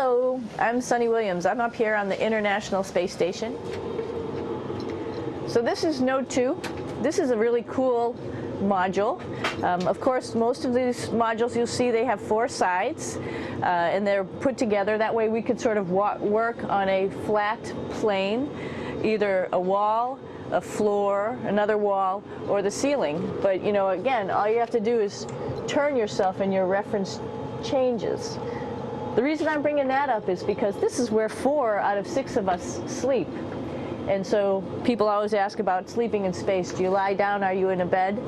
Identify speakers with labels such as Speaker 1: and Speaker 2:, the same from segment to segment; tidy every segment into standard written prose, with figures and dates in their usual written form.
Speaker 1: Hello, I'm Sunny Williams. I'm up here on the International Space Station. So this is Node 2. This is a really cool module. Of course, most of these modules you'll see they have 4 sides and they're put together. That way we could sort of work on a flat plane, either a wall, a floor, another wall, or the ceiling. But you know, again, all you have to do is turn yourself and your reference changes. The reason I'm bringing that up is because this is where 4 out of 6 of us sleep. And so people always ask about sleeping in space. Do you lie down? Are you in a bed?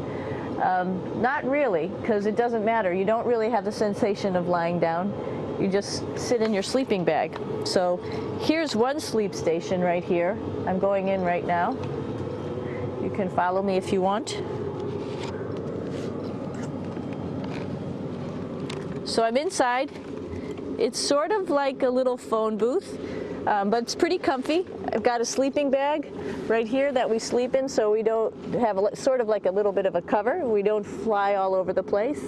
Speaker 1: Not really, because it doesn't matter. You don't really have the sensation of lying down. You just sit in your sleeping bag. So here's one sleep station right here. I'm going in right now. You can follow me if you want. So I'm inside. It's sort of like a little phone booth, but it's pretty comfy. I've got a sleeping bag right here that we sleep in, so we don't have sort of like a little bit of a cover. We don't fly all over the place.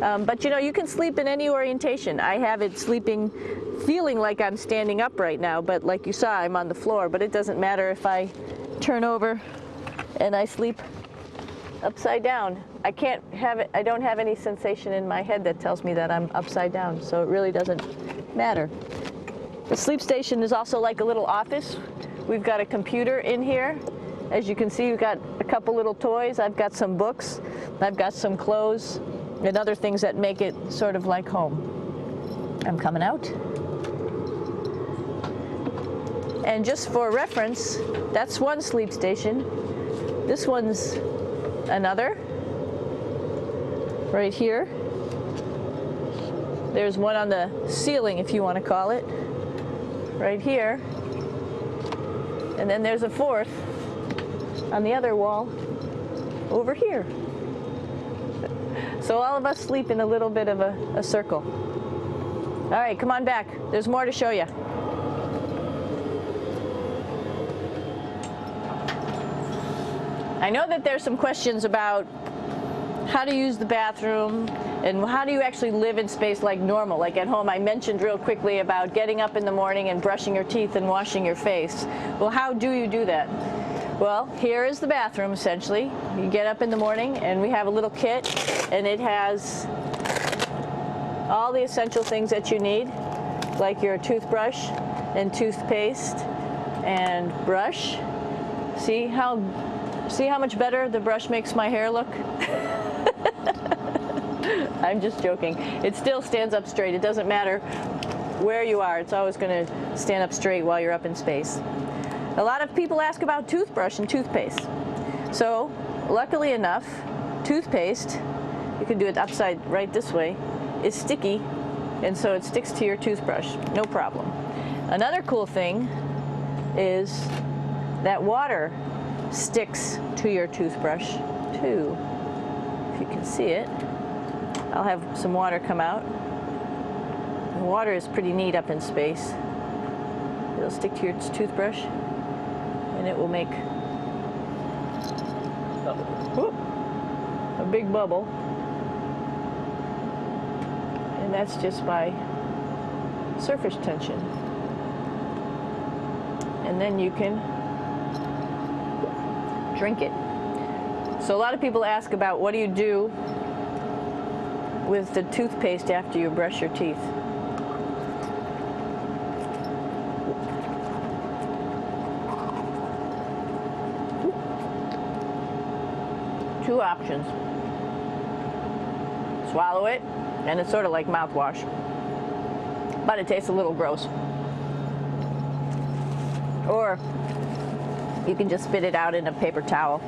Speaker 1: But you know, you can sleep in any orientation. I have it sleeping, feeling like I'm standing up right now, but like you saw, I'm on the floor. But it doesn't matter if I turn over and I sleep upside down. I can't have it, I don't have any sensation in my head that tells me that I'm upside down, so it really doesn't matter. The sleep station is also like a little office. We've got a computer in here. As you can see, we've got a couple little toys. I've got some books. I've got some clothes and other things that make it sort of like home. I'm coming out. And just for reference, that's one sleep station. This one's another. Right here. There's one on the ceiling, if you want to call it. Right here. And then there's a 4th on the other wall over here. So all of us sleep in a little bit of a circle. All right, come on back. There's more to show you. I know that there's some questions about how to use the bathroom and how do you actually live in space like normal, like at home. I mentioned real quickly about getting up in the morning and brushing your teeth and washing your face. Well, how do you do that? Well, here is the bathroom essentially. You get up in the morning and we have a little kit and it has all the essential things that you need, like your toothbrush and toothpaste and brush. See how much better the brush makes my hair look? I'm just joking. It still stands up straight. It doesn't matter where you are. It's always going to stand up straight while you're up in space. A lot of people ask about toothbrush and toothpaste. So, luckily enough, toothpaste, you can do it upside right this way, is sticky, and so it sticks to your toothbrush. No problem. Another cool thing is that water sticks to your toothbrush too. If you can see it, I'll have some water come out. The water is pretty neat up in space. It'll stick to your toothbrush and it will make a big bubble, and that's just by surface tension. And then you can drink it. So a lot of people ask about what do you do with the toothpaste after you brush your teeth. Two options. Swallow it, and it's sort of like mouthwash, but it tastes a little gross. Or you can just spit it out in a paper towel,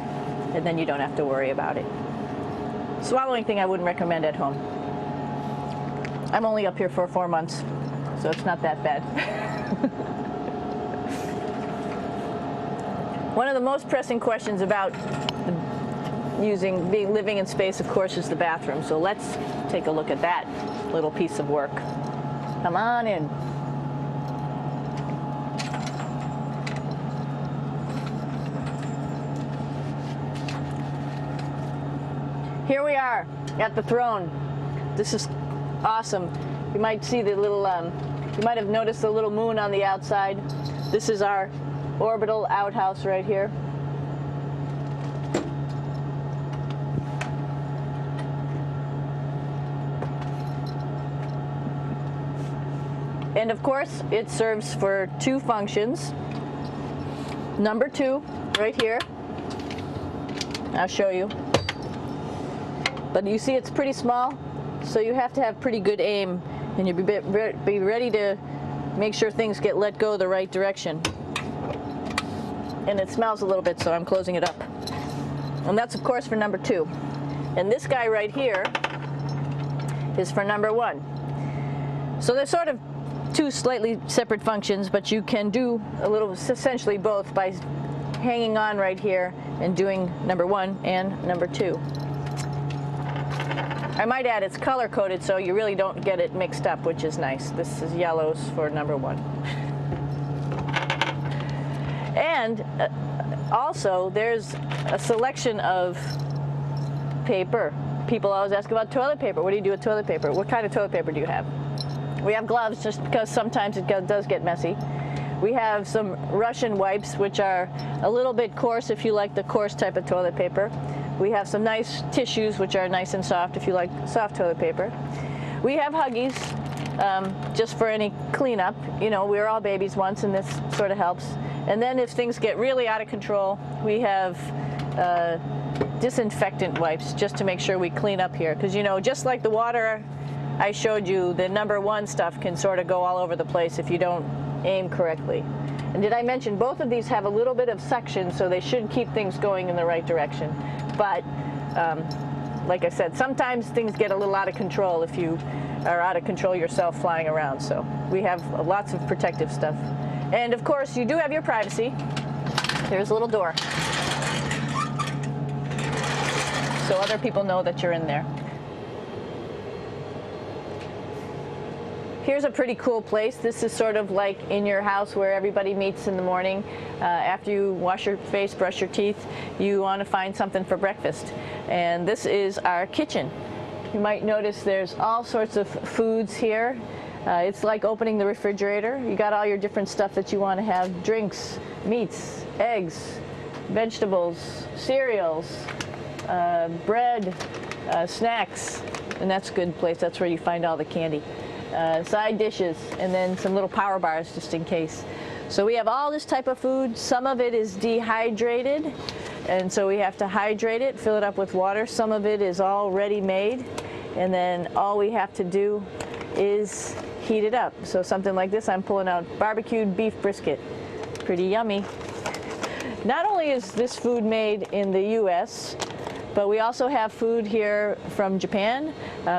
Speaker 1: and then you don't have to worry about it. Swallowing thing I wouldn't recommend at home. I'm only up here for 4 months, so it's not that bad. One of the most pressing questions about living in space, of course, is the bathroom. So let's take a look at that little piece of work. Come on in. Here we are at the throne. This is awesome. You might see the little You might have noticed the little moon on the outside. This is our orbital outhouse right here. And of course, it serves for two functions. Number 2, right here. I'll show you. But you see it's pretty small, so you have to have pretty good aim, and you be ready to make sure things get let go the right direction. And it smells a little bit, so I'm closing it up. And that's of course for number 2. And this guy right here is for number 1. So they're sort of two slightly separate functions, but you can do a little, essentially both, by hanging on right here and doing number 1 and number 2. I might add it's color coded so you really don't get it mixed up, which is nice. This is yellows for number 1. And also there's a selection of paper. People always ask about toilet paper. What do you do with toilet paper? What kind of toilet paper do you have? We have gloves just because sometimes it does get messy. We have some Russian wipes, which are a little bit coarse if you like the coarse type of toilet paper. We have some nice tissues, which are nice and soft if you like soft toilet paper. We have Huggies, just for any cleanup. You know, we were all babies once, and this sort of helps. And then if things get really out of control, we have disinfectant wipes, just to make sure we clean up here. Because, you know, just like the water I showed you, the number 1 stuff can sort of go all over the place if you don't aim correctly. And did I mention both of these have a little bit of suction, so they should keep things going in the right direction. But like I said, sometimes things get a little out of control if you are out of control yourself flying around. So we have lots of protective stuff. And of course, you do have your privacy. There's a little door, so other people know that you're in there. Here's a pretty cool place. This is sort of like in your house where everybody meets in the morning. After you wash your face, brush your teeth, you want to find something for breakfast. And this is our kitchen. You might notice there's all sorts of foods here. It's like opening the refrigerator. You got all your different stuff that you want to have: drinks, meats, eggs, vegetables, cereals, bread, snacks. And that's a good place. That's where you find all the candy. Side dishes, and then some little power bars just in case. So we have all this type of food. Some of it is dehydrated, and so we have to hydrate it, fill it up with water. Some of it is already made, and then all we have to do is heat it up. So something like this, I'm pulling out barbecued beef brisket. Pretty yummy. Not only is this food made in the US, but we also have food here from Japan.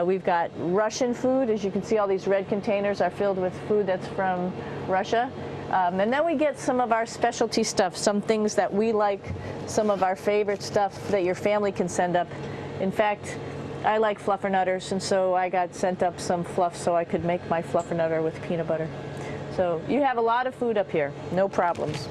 Speaker 1: We've got Russian food. As you can see, all these red containers are filled with food that's from Russia. And then we get some of our specialty stuff, some things that we like, some of our favorite stuff that your family can send up. In fact, I like fluffernutters, and so I got sent up some fluff so I could make my fluffernutter with peanut butter. So you have a lot of food up here, no problems.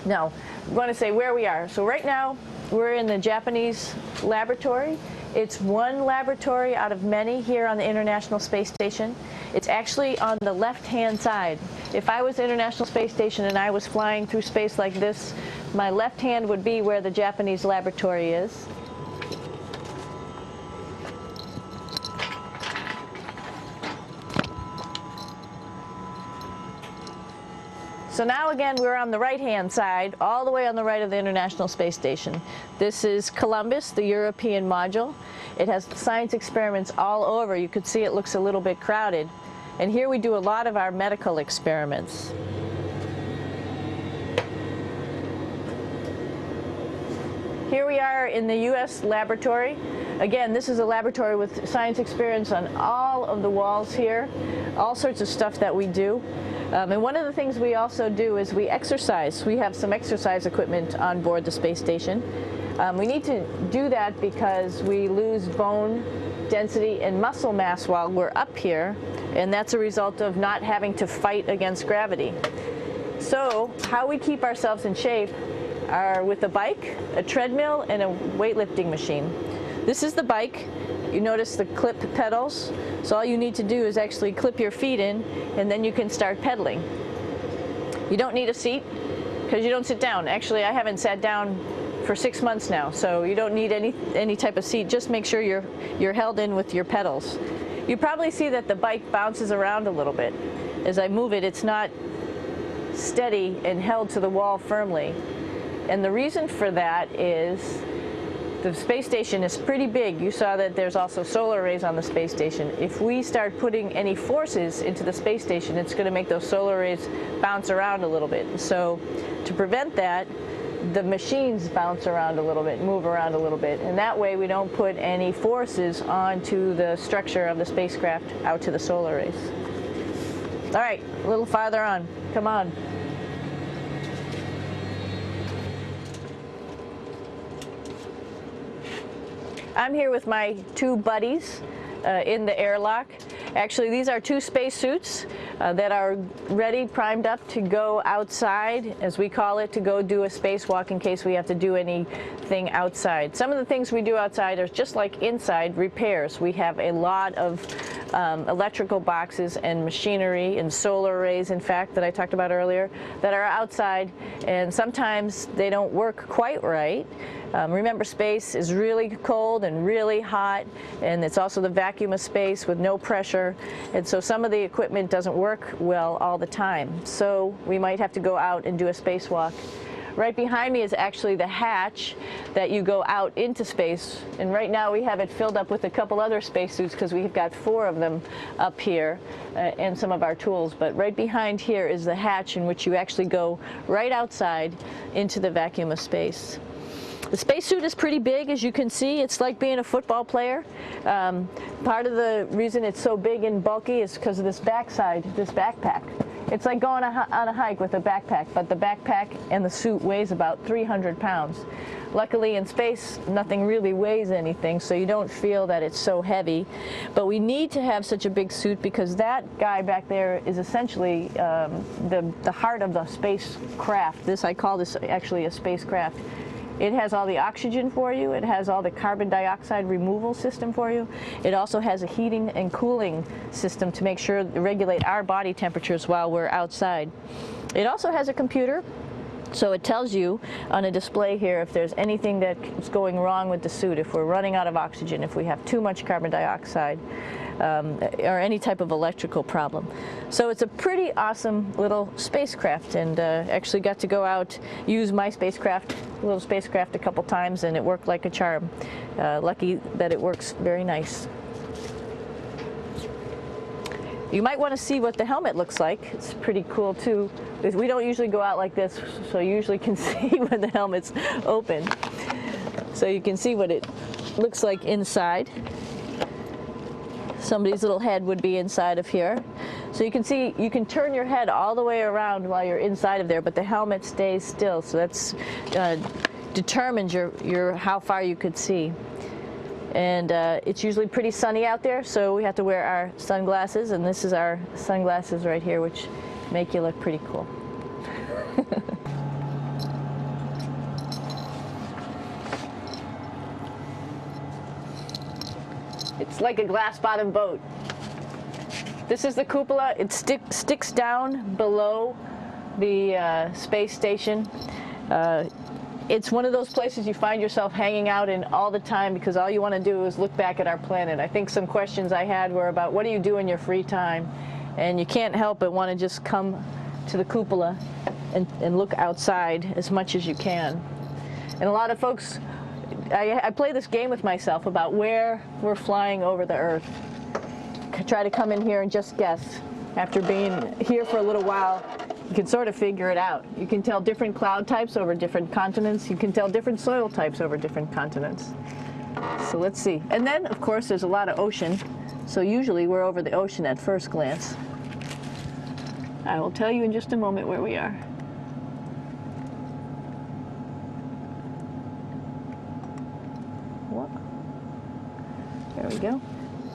Speaker 1: Now, I'm going to say where we are. So right now, we're in the Japanese laboratory. It's one laboratory out of many here on the International Space Station. It's actually on the left-hand side. If I was International Space Station and I was flying through space like this, my left hand would be where the Japanese laboratory is. So now again, we're on the right-hand side, all the way on the right of the International Space Station. This is Columbus, the European module. It has science experiments all over. You could see it looks a little bit crowded. And here we do a lot of our medical experiments. Here we are in the U.S. laboratory. Again, this is a laboratory with science experiments on all of the walls here, all sorts of stuff that we do. And one of the things we also do is we exercise. We have some exercise equipment on board the space station. We need to do that because we lose bone density and muscle mass while we're up here, and that's a result of not having to fight against gravity. So how we keep ourselves in shape are with a bike, a treadmill, and a weightlifting machine. This is the bike. You notice the clip pedals? So all you need to do is actually clip your feet in, and then you can start pedaling. You don't need a seat because you don't sit down. Actually, I haven't sat down for 6 months now, so you don't need any type of seat. Just make sure you're held in with your pedals. You probably see that the bike bounces around a little bit. As I move it, it's not steady and held to the wall firmly. And the reason for that is the space station is pretty big. You saw that there's also solar arrays on the space station. If we start putting any forces into the space station, it's going to make those solar arrays bounce around a little bit. So to prevent that, the machines bounce around a little bit, move around a little bit, and that way we don't put any forces onto the structure of the spacecraft out to the solar arrays. All right, a little farther on. Come on. I'm here with my two buddies in the airlock. Actually, these are two spacesuits that are ready, primed up to go outside, as we call it, to go do a spacewalk in case we have to do anything outside. Some of the things we do outside are just like inside, repairs. We have a lot of electrical boxes and machinery and solar arrays, in fact, that I talked about earlier, that are outside, and sometimes they don't work quite right. Remember, space is really cold and really hot, and it's also the vacuum of space with no pressure, and so some of the equipment doesn't work well all the time. So we might have to go out and do a spacewalk. Right behind me is actually the hatch that you go out into space, and right now we have it filled up with a couple other spacesuits because we've got 4 of them up here and some of our tools. But right behind here is the hatch in which you actually go right outside into the vacuum of space. The spacesuit is pretty big, as you can see. It's like being a football player. Part of the reason it's so big and bulky is because of this backside, this backpack. It's like going on a hike with a backpack, but the backpack and the suit weighs about 300 pounds. Luckily in space, nothing really weighs anything, so you don't feel that it's so heavy. But we need to have such a big suit because that guy back there is essentially the heart of the spacecraft. I call this actually a spacecraft. It has all the oxygen for you. It has all the carbon dioxide removal system for you. It also has a heating and cooling system to make sure to regulate our body temperatures while we're outside. It also has a computer, so it tells you on a display here if there's anything that's going wrong with the suit, if we're running out of oxygen, if we have too much carbon dioxide, or any type of electrical problem. So it's a pretty awesome little spacecraft, and actually got to go out, use my little spacecraft a couple times, and it worked like a charm. Lucky that it works very nice. You might want to see what the helmet looks like. It's pretty cool too. We don't usually go out like this, so you usually can see when the helmet's open. So you can see what it looks like inside. Somebody's little head would be inside of here. So you can see, you can turn your head all the way around while you're inside of there, but the helmet stays still, so that's determines how far you could see. And it's usually pretty sunny out there, so we have to wear our sunglasses, and this is our sunglasses right here, which make you look pretty cool. It's like a glass-bottom boat. This is the cupola. It sticks down below the space station. It's one of those places you find yourself hanging out in all the time because all you want to do is look back at our planet. I think some questions I had were about what do you do in your free time? And you can't help but want to just come to the cupola and look outside as much as you can. And a lot of folks, I play this game with myself about where we're flying over the Earth. Try to come in here and just guess. After being here for a little while, you can sort of figure it out. You can tell different cloud types over different continents. You can tell different soil types over different continents. So let's see. And then, of course, there's a lot of ocean. So usually we're over the ocean at first glance. I will tell you in just a moment where we are. There we go.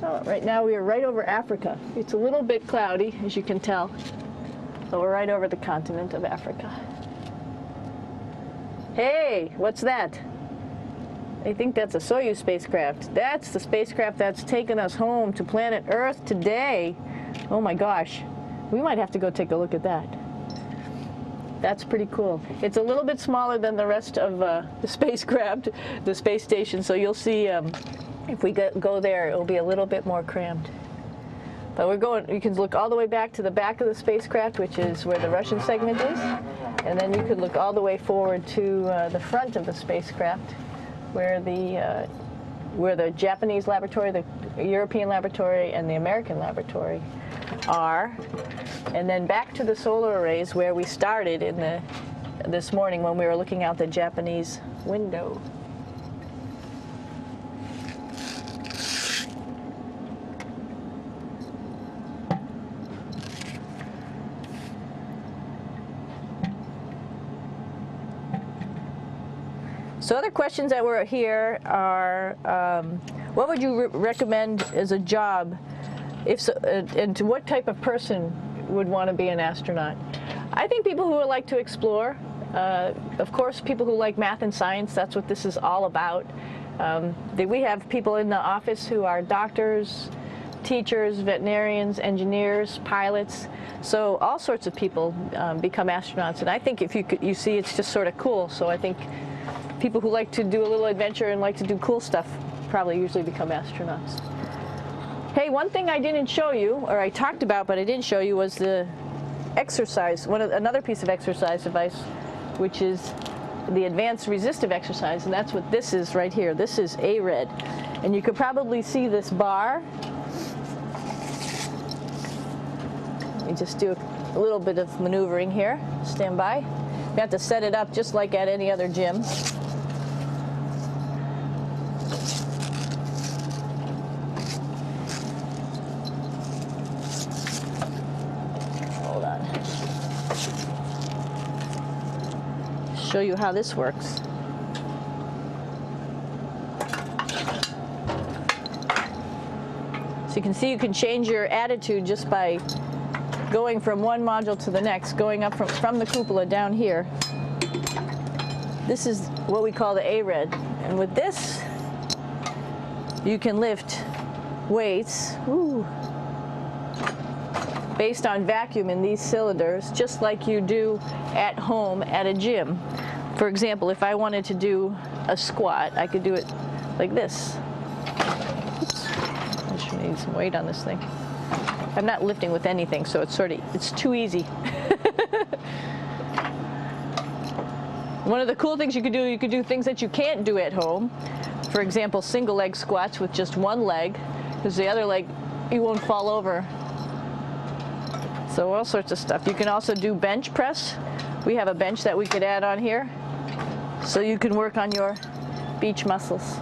Speaker 1: So right now we are right over Africa. It's a little bit cloudy, as you can tell. So we're right over the continent of Africa. Hey, what's that? I think that's a Soyuz spacecraft. That's the spacecraft that's taken us home to planet Earth today. Oh my gosh. We might have to go take a look at that. That's pretty cool. It's a little bit smaller than the rest of the spacecraft, the space station, so you'll see if we go there, it'll be a little bit more crammed. But we're going, you can look all the way back to the back of the spacecraft, which is where the Russian segment is, and then you could look all the way forward to the front of the spacecraft, where the Japanese laboratory, the European laboratory, and the American laboratory are, and then back to the solar arrays where we started this morning when we were looking out the Japanese window. So other questions that were here are, what would you recommend as a job, if so, and to what type of person would want to be an astronaut? I think people who would like to explore, of course people who like math and science, that's what this is all about. We have people in the office who are doctors, teachers, veterinarians, engineers, pilots, so all sorts of people become astronauts, and I think if you see it's just sort of cool, so I think people who like to do a little adventure and like to do cool stuff probably usually become astronauts. Hey, one thing I didn't show you, or I talked about but I didn't show you, was the exercise, another piece of exercise device, which is the advanced resistive exercise, and that's what this is right here. This is ARED, and you could probably see this bar. Let me just do a little bit of maneuvering here. Stand by. You have to set it up just like at any other gym. Hold on. Show you how this works. So you can see you can change your attitude just by going from one module to the next, going up from the cupola down here. This is what we call the ARED. And with this, you can lift weights based on vacuum in these cylinders, just like you do at home at a gym. For example, if I wanted to do a squat, I could do it like this. Oops. I should need some weight on this thing. I'm not lifting with anything, so it's too easy. One of the cool things you could do things that you can't do at home. For example, single leg squats with just one leg, because the other leg, you won't fall over. So all sorts of stuff. You can also do bench press. We have a bench that we could add on here, so you can work on your beach muscles.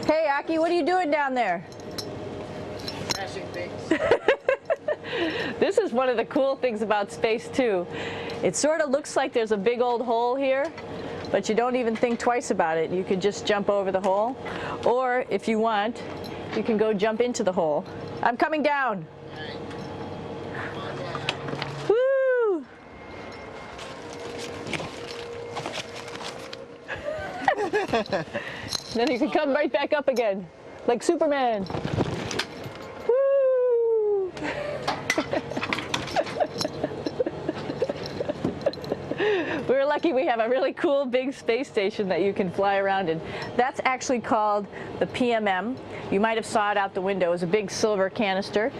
Speaker 1: Hey, Aki, what are you doing down there?
Speaker 2: Crashing things.
Speaker 1: This is one of the cool things about space, too. It sort of looks like there's a big old hole here, but you don't even think twice about it. You could just jump over the hole, or if you want, you can go jump into the hole. I'm coming down. Woo! Then you can come right back up again, like Superman. Woo! We're lucky we have a really cool big space station that you can fly around in. That's actually called the PMM. You might have saw it out the window. It's a big silver canister.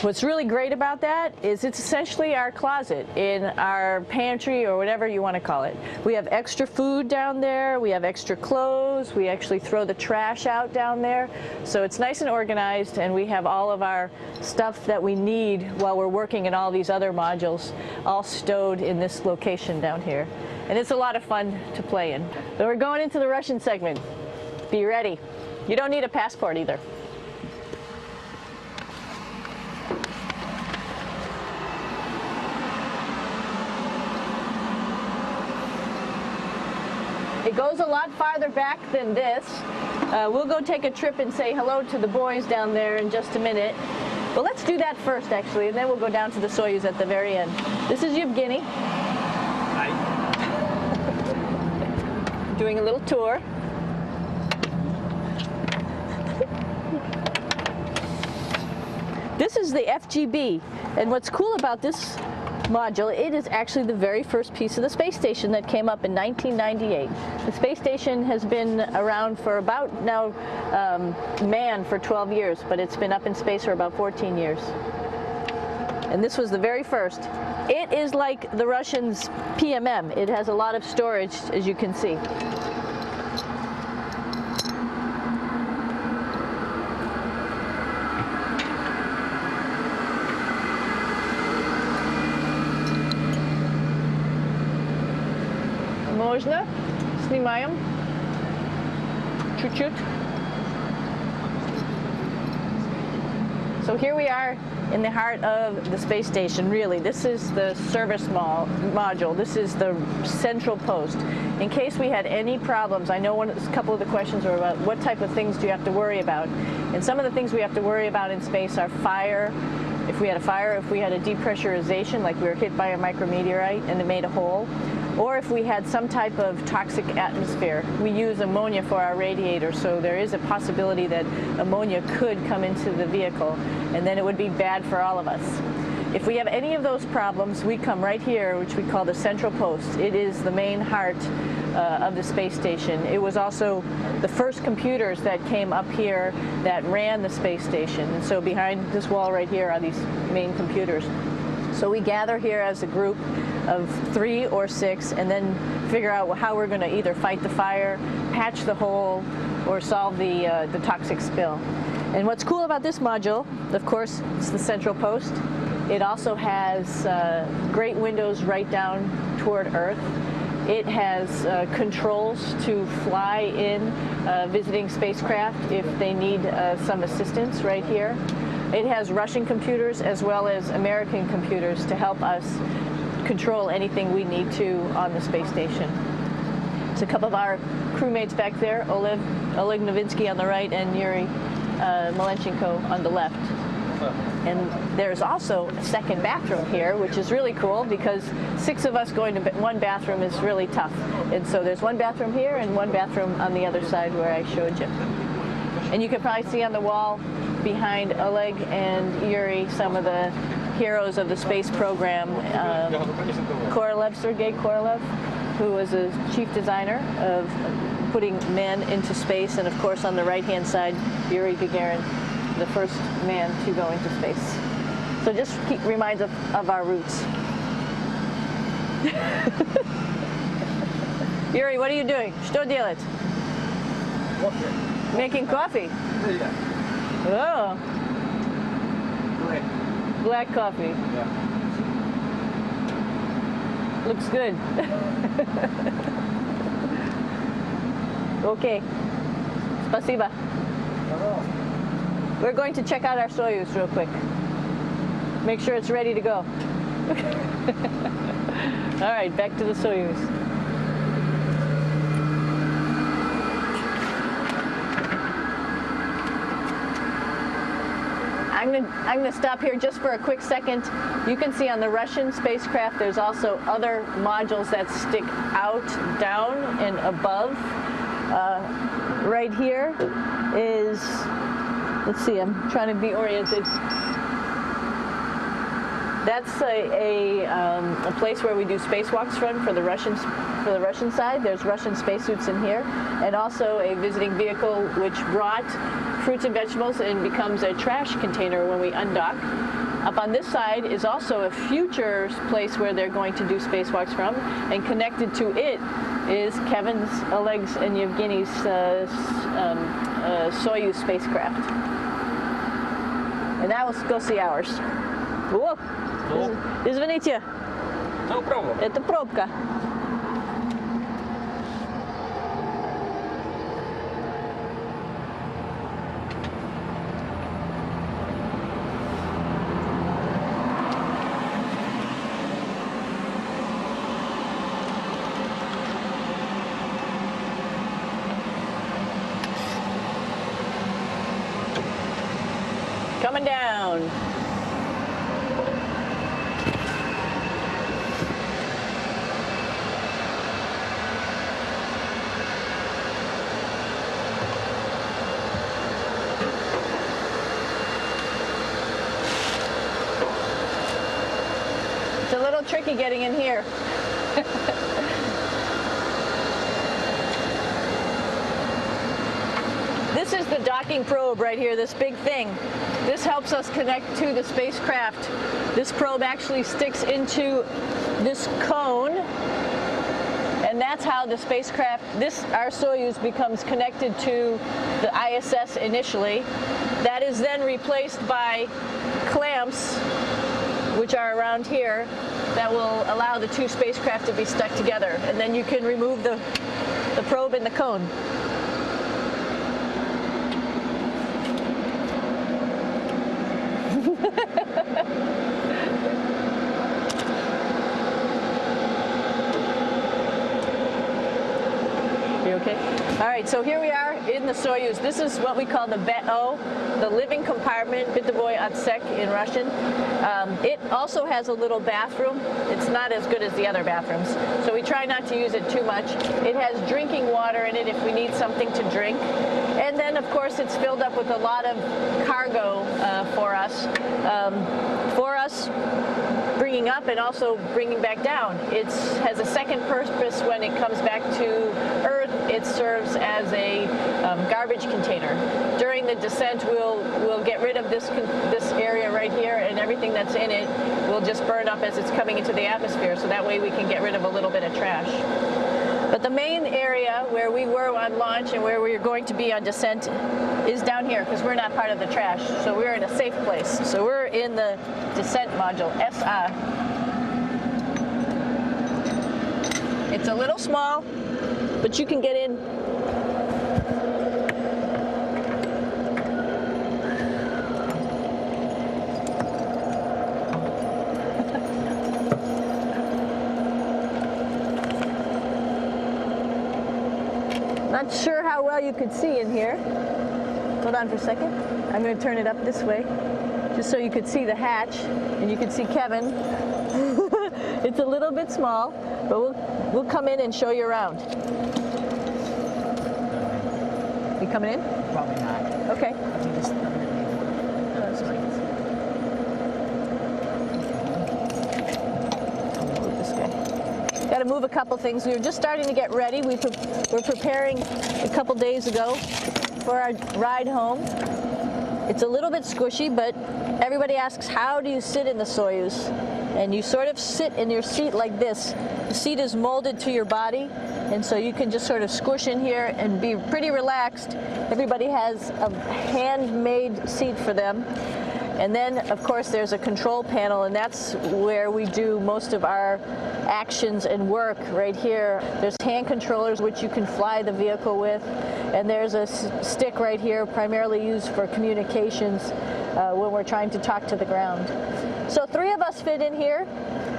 Speaker 1: What's really great about that is it's essentially our closet in our pantry, or whatever you want to call it. We have extra food down there, we have extra clothes, we actually throw the trash out down there. So it's nice and organized, and we have all of our stuff that we need while we're working in all these other modules all stowed in this location down here. And it's a lot of fun to play in. So we're going into the Russian segment. Be ready. You don't need a passport either. It goes a lot farther back than this. We'll go take a trip and say hello to the boys down there in just a minute. Well, let's do that first, actually, and then we'll go down to the Soyuz at the very end. This is Yevgeny.
Speaker 3: Hi.
Speaker 1: Doing a little tour. This is the FGB, and what's cool about this module, it is actually the very first piece of the space station that came up in 1998. The space station has been around for about now manned for 12 years, but it's been up in space for about 14 years. And this was the very first. It is like the Russians' PMM. It has a lot of storage, as you can see. Можно? Снимаем. Чуть-чуть. So here we are in the heart of the space station, really. This is the service module. This is the central post. In case we had any problems, I know a couple of the questions were about what type of things do you have to worry about. And some of the things we have to worry about in space are fire. If we had a fire, if we had a depressurization, like we were hit by a micrometeorite and it made a hole, or if we had some type of toxic atmosphere. We use ammonia for our radiator, so there is a possibility that ammonia could come into the vehicle, and then it would be bad for all of us. If we have any of those problems, we come right here, which we call the central post. It is the main heart of the space station. It was also the first computers that came up here that ran the space station. And so behind this wall right here are these main computers. So we gather here as a group of 3 or 6 and then figure out how we're going to either fight the fire, patch the hole, or solve the toxic spill. And what's cool about this module, of course, it's the central post. It also has great windows right down toward Earth. It has controls to fly in visiting spacecraft if they need some assistance right here. It has Russian computers as well as American computers to help us control anything we need to on the space station. There's a couple of our crewmates back there, Oleg Novinsky on the right and Yuri Malenchenko on the left. And there's also a second bathroom here, which is really cool because 6 of us going to one bathroom is really tough. And so there's one bathroom here and one bathroom on the other side where I showed you. And you can probably see on the wall behind Oleg and Yuri some of the heroes of the space program. Korolev, Sergei Korolev, who was a chief designer of putting men into space, and of course on the right-hand side, Yuri Gagarin, the first man to go into space. So just reminds us of our roots. Yuri, what are you doing? Что делать? Making coffee. Oh. Black coffee.
Speaker 3: Yeah.
Speaker 1: Looks good. Okay. Спасибо. We're going to check out our Soyuz real quick. Make sure it's ready to go. All right, back to the Soyuz. I'm going to stop here just for a quick second. You can see on the Russian spacecraft there's also other modules that stick out, down, and above. Right here is, let's see, I'm trying to be oriented. That's a place where we do spacewalks from for the Russian side. There's Russian spacesuits in here, and also a visiting vehicle which brought fruits and vegetables and becomes a trash container when we undock. Up on this side is also a future place where they're going to do spacewalks from, and connected to it is Kevin's, Oleg's, and Yevgeny's Soyuz spacecraft. And now let's go see ours. Whoa! Извините.
Speaker 3: No problem.
Speaker 1: Это пробка. Coming going down. It's a little tricky getting in here. This is the docking probe right here, this big thing. This helps us connect to the spacecraft. This probe actually sticks into this cone, and that's how the spacecraft, our Soyuz, becomes connected to the ISS initially. That is then replaced by clamps, which are around here, that will allow the two spacecraft to be stuck together. And then you can remove the probe and the cone. You okay? All right, so here we are in the Soyuz. This is what we call the BEO, the living compartment, bytovoy otsek in Russian. It also has a little bathroom. It's not as good as the other bathrooms, so we try not to use it too much. It has drinking water in it if we need something to drink. And then, of course, it's filled up with a lot of cargo for us. Bringing up and also bringing back down. It has a second purpose when it comes back to Earth. It serves as a garbage container. During the descent, we'll get rid of this area right here, and everything that's in it will just burn up as it's coming into the atmosphere, so that way we can get rid of a little bit of trash. But the main area where we were on launch and where we're going to be on descent is down here, because we're not part of the trash. So we're in a safe place. So we're in the descent module, SA. It's a little small, but you can get in. Not sure how well you could see in here. Hold on for a second. I'm going to turn it up this way, just so you could see the hatch, and you could see Kevin. It's a little bit small, but we'll come in and show you around. You coming in?
Speaker 2: Probably not.
Speaker 1: Okay. Got to move a couple things. We were just starting to get ready. We're preparing a couple days ago for our ride home. It's a little bit squishy, but everybody asks, how do you sit in the Soyuz? And you sort of sit in your seat like this. The seat is molded to your body, and so you can just sort of squish in here and be pretty relaxed. Everybody has a handmade seat for them. And then, of course, there's a control panel, and that's where we do most of our actions and work right here. There's hand controllers which you can fly the vehicle with, and there's a stick right here primarily used for communications when we're trying to talk to the ground. So 3 of us fit in here.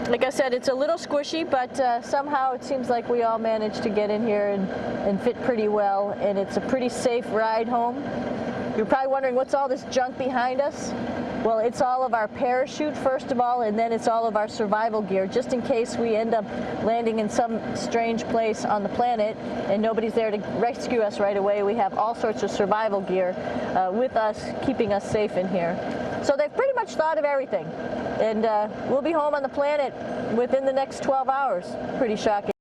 Speaker 1: Like I said, it's a little squishy, but somehow it seems like we all managed to get in here and fit pretty well, and it's a pretty safe ride home. You're probably wondering, what's all this junk behind us? Well, it's all of our parachute, first of all, and then it's all of our survival gear, just in case we end up landing in some strange place on the planet and nobody's there to rescue us right away. We have all sorts of survival gear with us, keeping us safe in here. So they've pretty much thought of everything. And we'll be home on the planet within the next 12 hours. Pretty shocking.